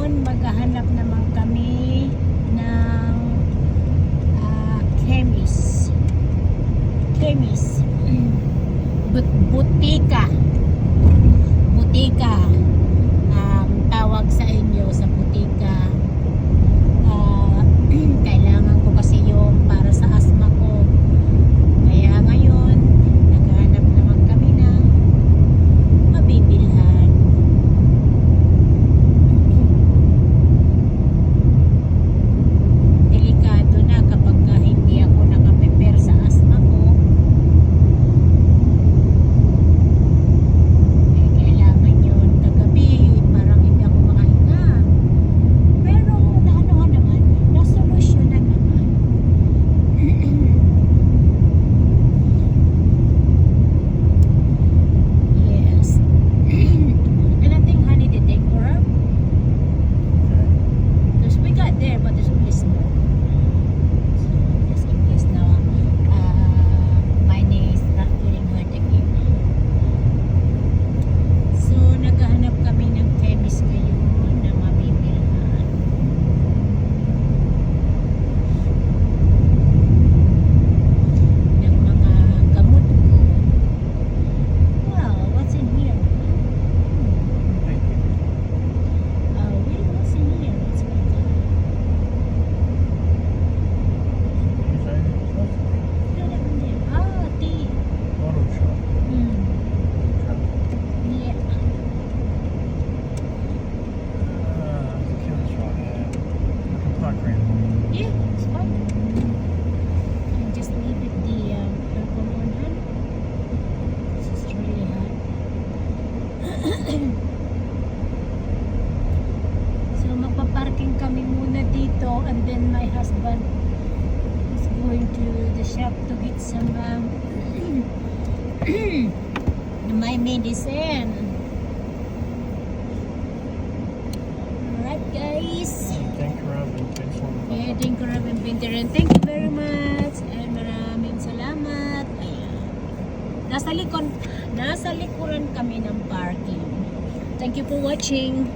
ngayon maghahanap naman kami ng butika ang tawag sa inyo sa butika. Kailangan ko kasi yung para sa asthma ko, kaya ngayon naghahanap naman kami ng mabibilhan. Delikado na kapag hindi ako nakaprepare sa asthma ko. Kailangan yun. Kagabi parang hindi ako makahinga, pero naanohan naman, nasolusyonan naman. Yes. Anything, honey, the decor? Because we got there, but there's only smoke. So, just in case now, my knee is not feeling hurt again. So, naghahanap kami ng chemist ngayon na mabibilhan. Ng mga gamot ko. Well, what's in here? Wait, what's in here? What's in here? Tea. Yeah. Yeah, it's fine. And just leave it the purple one on. This is really hot. So magpa-parking kami muna dito, and then my husband is going to the shop to get some my medicine. Alright guys. Yeah, thank you Robin Pinteran. Thank you very much. Ay, maraming salamat. Ayan. Nasa likuran kami ng parking. Thank you for watching.